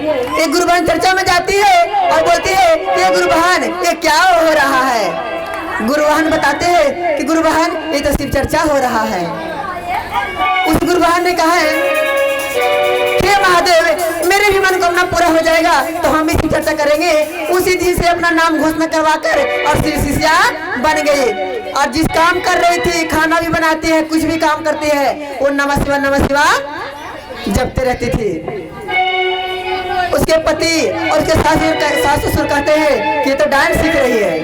ये गुरु बहन चर्चा में जाती है और बोलती है कि गुरु बहन ये क्या हो रहा है। गुरु बहन बताते हैं कि गुरु बहन ये तो शिव चर्चा हो रहा है। उस गुरु बहन ने कहा है हे महादेव मेरे भी मनोकामना पूरा हो जाएगा तो हम भी शिव चर्चा करेंगे। उसी दिन से अपना नाम घोषणा करवाकर और शिव शिष्या बन गई। और जिस काम कर रही थी, खाना भी बनाती है, कुछ भी काम करती है, वो नमः शिवाय जपते रहती थी। उसके पति और उसके सास ससुर कहते हैं कि ये तो डांस सीख रही है,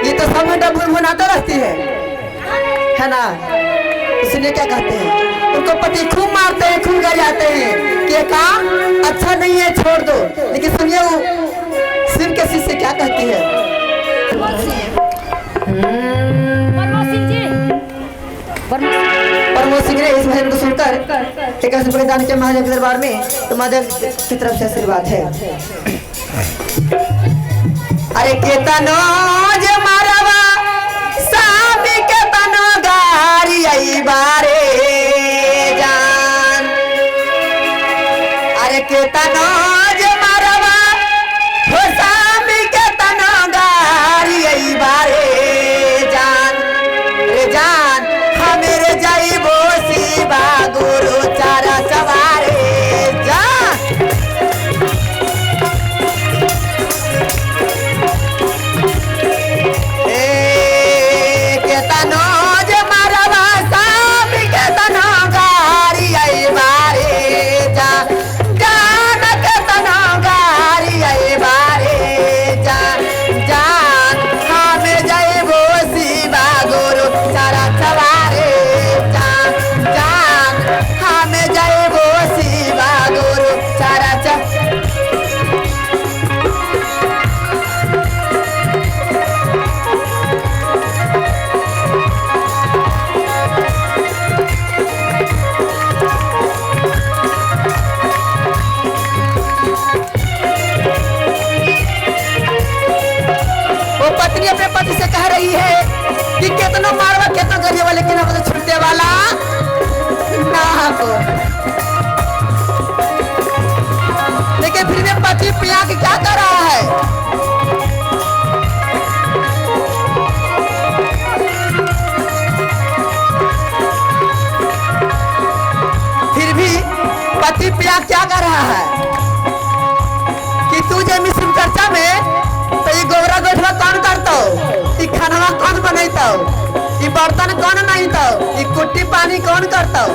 ये तो सब घंटा भुनभुनाता रहती है ना। इसलिए क्या कहते हैं, उनको पति खूब मारते हैं, खूब घर जाते हैं कि ये काम अच्छा नहीं है, छोड़ दो। लेकिन सुनिए वो शिव के शिष्य क्या कहती है। परमो सिंह ने इस भजन को सुनकर एक दान के महादेव के दरबार में, तो महादेव की तरफ से आशीर्वाद है। अरे केतनो जे मारवा सामी केतनो गारी आई बारे जान। अरे केतनो जे मारवा हो सामी केतनो गारी आई बारे जान। रे जान हमेरे जाइबो शिवा गुरु चारा सवारे जान। केतनो जे मारवा सामी केतनो गारी आई बारे जान। जान केतनो गारी आई बारे जान। जान हमें जाइबो शिवा गुरु चारा सवारे जान। जान हमें जाइबो शिवा गुरु चारा वो पत्नी अपने पति से कह रही है कि कितना मारवा कितना गरीब, लेकिन हम तो छूटने वाला ना हो। लेकिन फिर भी पति पिया के क्या कर रहा है। फिर भी पति पिया क्या कर रहा है कि तू जे मिश्र चर्चा में तो ये गोबरा गोठवा कौन करता हो, ये खाना कौन बनाता हो, ये बर्तन कौन नहीं तो, ये कुट्टी पानी कौन करता हो।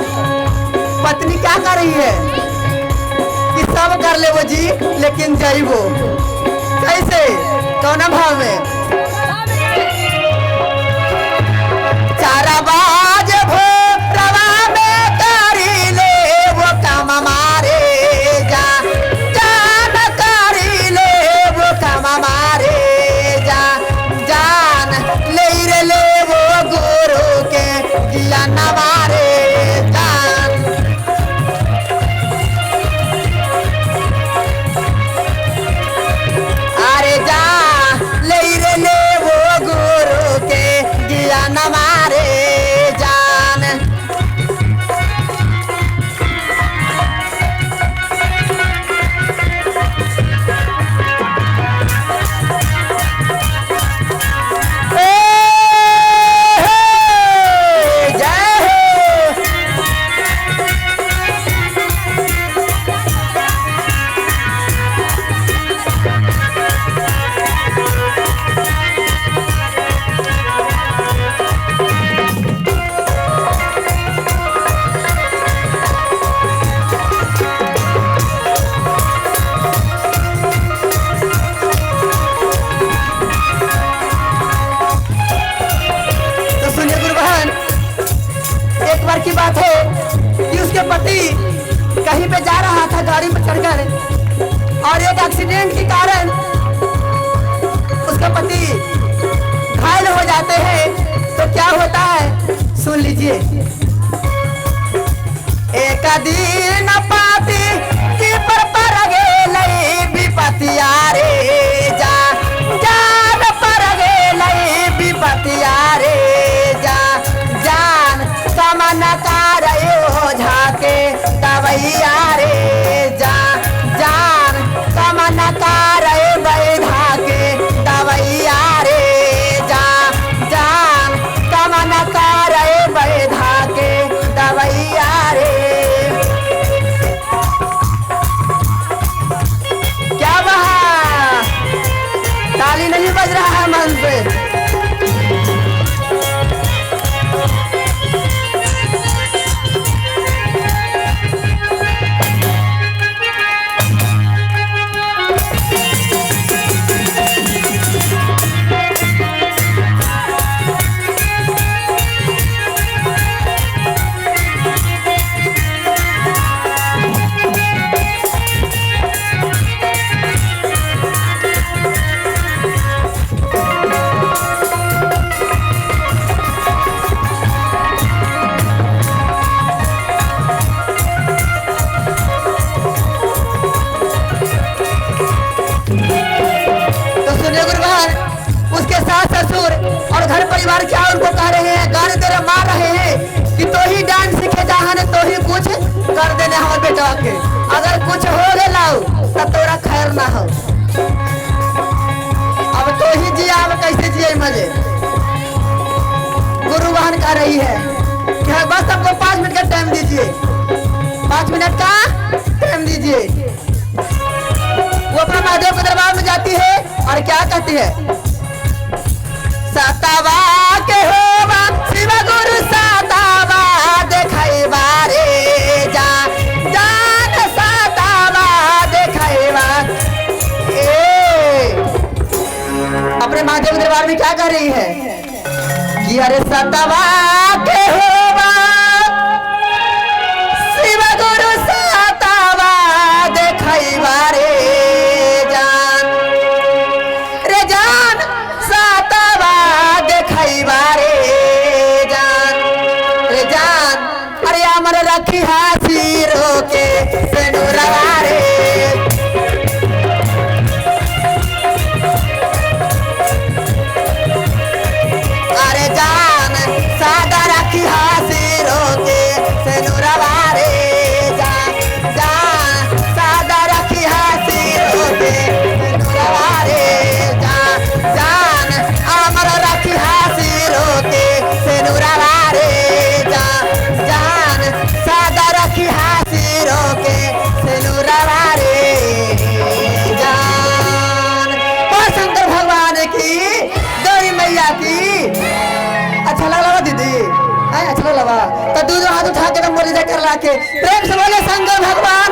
पत्नी क्या कर रही है कि सब कर ले वो जी, लेकिन जाइबो कैसे, कौन भाव में। चारा बाज भोरवा में करी ले वो काम मारे जा। जान करी ले वो काम मारे जा। जान ले रे ले वो गुरु के ज्ञान मारे जान। अरे जा ले रे ले वो गुरु के ज्ञान मारे जान। की बात है कि उसके पति कहीं पे जा रहा था गाड़ी पर चढ़कर, और एक एक्सीडेंट के कारण उसका पति घायल हो जाते हैं। तो क्या होता है सुन लीजिए। एक दिन पापी की पर गेलै विपतिया रे जा। जान पर गेलै विपतिया रे जा। जान समन कर झाके दवैया रे जा। जा और घर परिवार क्या उनको कह रहे हैं, गाने तेरे मार रहे हैं कि तो ही डांस सीखे जहां तो ही कुछ कर देने हमारे बेटा के, अगर कुछ हो गए लाओ तब तोरा खैर ना हो। अब तो ही जिया, अब कैसे जिए मजे। गुरु बहन कह रही है कि बस हमको 5 मिनट का टाइम दीजिए, 5 मिनट का टाइम दीजिए। वो अपना महादेव के दरबार में जाती है और क्या कहती है, सतावा के होवा शिव गुरु सतावा देखैबा रे जा जान सतावा देखैबा। अपने महादेव के दरबार में क्या कर रही है कि अरे सतावा के होवा शिव गुरु सतावा देखैबा रे जान, रे जान सतावा देखैबा रे जान, रे जान अरे अमर रखी हासिरो के सेनुरवा रे। अरे जान सादा रखी हासिरो के सेनुरवा रे जान, जान सादा रखी हासिरो के सेनुरवा रे जान, जान अमर रखी हासिरो के सेनुरवा रे जान, जान सादा रखी हासिरो के सेनुरवा रे जान। और शंकर भगवान की, गौरी मैया की। अच्छा लगा दीदी, अच्छा लगा तो दूध हाथ उठा के बोले कर ला के प्रेम से बोले शंकर भगवान